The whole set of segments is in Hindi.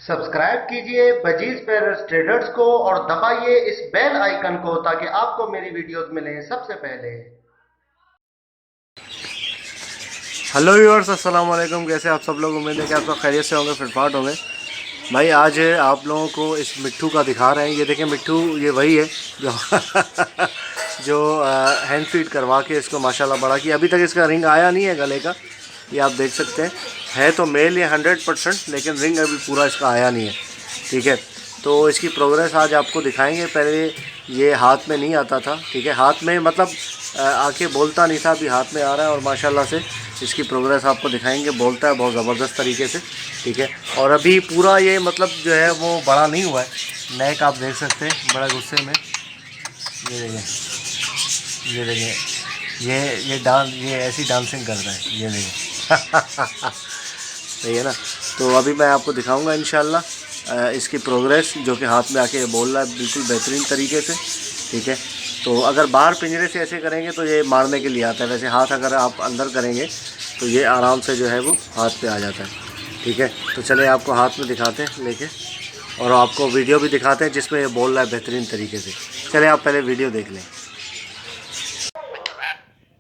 सब्सक्राइब कीजिए बजीज पैरस ट्रेडर्स को और दबाइए इस बेल आइकन को ताकि आपको मेरी वीडियोस मिलें सबसे पहले। हेलो व्यूअर्स, अस्सलाम वालेकुम। कैसे आप सब लोग? उम्मीद है कि आप सब खैरियत से होंगे, फिटफाट होंगे। भाई आज आप लोगों को इस मिट्ठू का दिखा रहे हैं। ये देखें मिट्ठू, ये वही है जो जो हैंड फीड करवा के इसको माशाल्लाह बड़ा किया। अभी तक इसका रिंग आया नहीं है गले का, ये आप देख सकते हैं। है तो मेल ये 100%, लेकिन रिंग अभी पूरा इसका आया नहीं है। ठीक है, तो इसकी प्रोग्रेस आज आपको दिखाएंगे। पहले ये हाथ में नहीं आता था, ठीक है, हाथ में मतलब आके बोलता नहीं था, अभी हाथ में आ रहा है और माशाल्लाह से इसकी प्रोग्रेस आपको दिखाएंगे। बोलता है बहुत ज़बरदस्त तरीके से, ठीक है। और अभी पूरा ये मतलब जो है वो बड़ा नहीं हुआ है। नेक आप देख सकते हैं, बड़ा गुस्से में। ये देखिए, ये देखिए, ये ऐसी डांसिंग कर रहा है, ये देखिए। सही है ना। तो अभी मैं आपको दिखाऊंगा इंशाल्लाह इसकी प्रोग्रेस, जो कि हाथ में आके बोल रहा है बिल्कुल बेहतरीन तरीके से, ठीक है। तो अगर बाहर पिंजरे से ऐसे करेंगे तो ये मारने के लिए आता है, वैसे हाथ अगर आप अंदर करेंगे तो ये आराम से जो है वो हाथ पे आ जाता है, ठीक है। तो चले आपको हाथ में दिखाते हैं लेके, और आपको वीडियो भी दिखाते हैं जिसमें ये बोल रहा है बेहतरीन तरीके से। चले आप पहले वीडियो देख लें।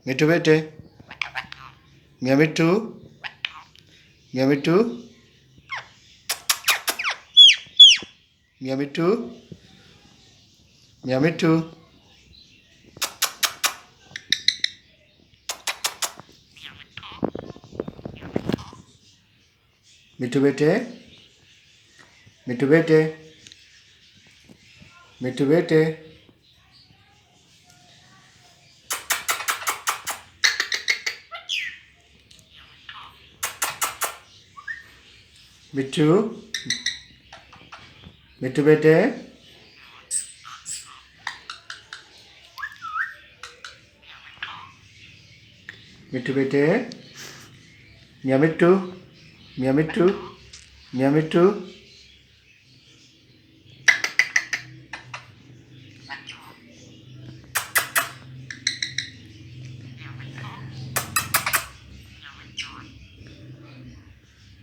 मिट्टू बेटे, मियाँ मिट्टू, मियाँ मिट्टू, मियाँ मिट्टू, मियाँ मिट्टू, मिट्टू बेटे, मिट्टू बेटे, मिट्टू बेटे, मिट्टू, मिट्टू बेटे, मिट्टू बेटे, मियाँ मिट्टू, मियाँ मिट्टू, मियाँ मिट्टू,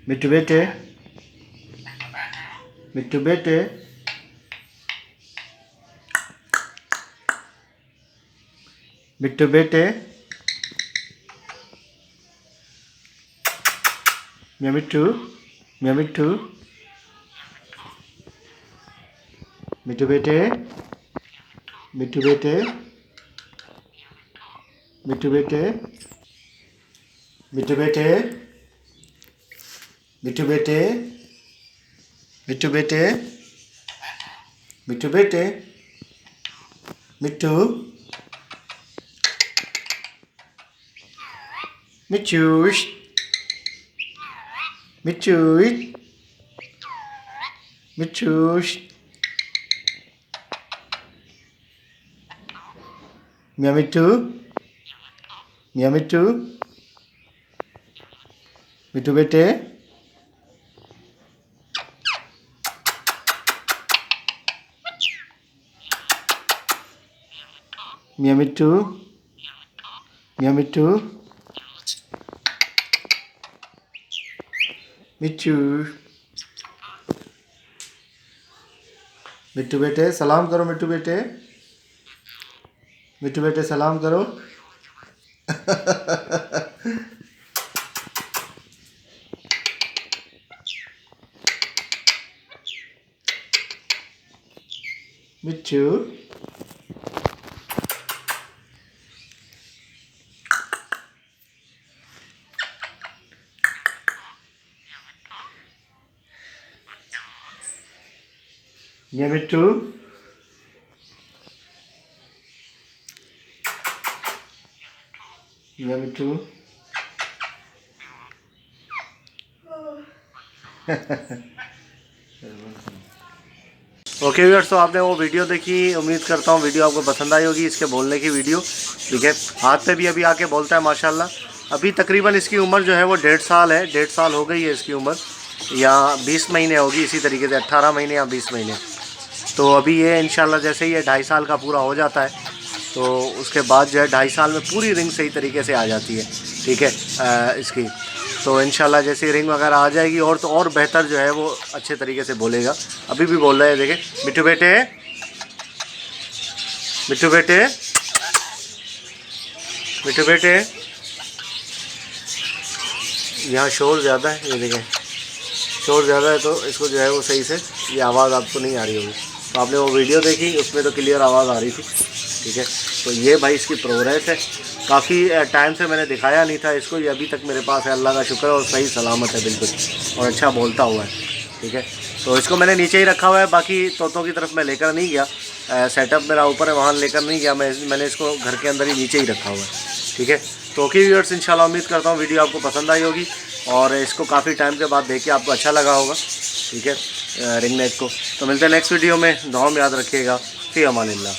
मिट्टू बेटे, मिट्टू बेटे, मिट्टू बेटे, मियाँ मिट्टू, मियाँ मिट्टू, मिट्टू बेटे, मिट्टू बेटे, मिट्टू बेटे, मिट्टू बेटे, मिट्टू बेटे, मिट्टू बेटे, मिट्टू बेटे, मिट्टू, मिट्टूश, मिट्टूश, मिट्टूश, मियाँ मिट्टू, मियाँ मिट्टू, मिट्टू बेटे, मियाँ मिट्टू, मियाँ मिट्टू, मिट्टू, मिट्टू बेटे सलाम करो, मिट्टू बेटे, मिट्टू बेटे सलाम करो। मिट्टू, मियाँ मिट्टू, मियाँ मिट्टू। ओके व्यूअर्स, तो आपने वो वीडियो देखी, उम्मीद करता हूँ वीडियो आपको पसंद आई होगी, इसके बोलने की वीडियो, ठीक है। हाथ पे भी अभी आके बोलता है माशाल्लाह। अभी तकरीबन इसकी उम्र जो है वो 1.5 साल है, 1.5 साल हो गई है इसकी उम्र, या 20 महीने होगी इसी तरीके से, 18 महीने या 20 महीने। तो अभी ये इंशाल्लाह जैसे ही ये 2.5 साल का पूरा हो जाता है तो उसके बाद जो है 2.5 साल में पूरी रिंग सही तरीके से आ जाती है, ठीक है इसकी। तो इंशाल्लाह जैसे रिंग वगैरह आ जाएगी और तो और बेहतर जो है वो अच्छे तरीके से बोलेगा। अभी भी बोल रहा है, देखें मिट्टू बेटे, मिट्टू बेटे, मिट्टू बेटे। यहाँ शोर ज़्यादा है, ये देखें शोर ज़्यादा है, तो इसको जो है वो सही से ये आवाज़ आपको नहीं आ रही होगी। तो आपने वो वीडियो देखी, उसमें तो क्लियर आवाज़ आ रही थी, ठीक है। तो ये भाई इसकी प्रोग्रेस है, काफ़ी टाइम से मैंने दिखाया नहीं था इसको, ये अभी तक मेरे पास है, अल्लाह का शुक्र है, और सही सलामत है बिल्कुल, और अच्छा बोलता हुआ है, ठीक है। तो इसको मैंने नीचे ही रखा हुआ है, बाकी तोतों की तरफ मैं लेकर नहीं गया, सेटअप मेरा ऊपर है, वहाँ लेकर नहीं गया, मैंने इसको घर के अंदर ही नीचे ही रखा हुआ है, ठीक है। तो ओके व्यूअर्स, इंशाल्लाह उम्मीद करता हूँ वीडियो आपको पसंद आई होगी और इसको काफ़ी टाइम के बाद देख के आपको अच्छा लगा होगा, ठीक है, रिंग नेक को। तो मिलते हैं नेक्स्ट वीडियो में, दुआ में याद रखिएगा। फ़ी अमानिल्लाह।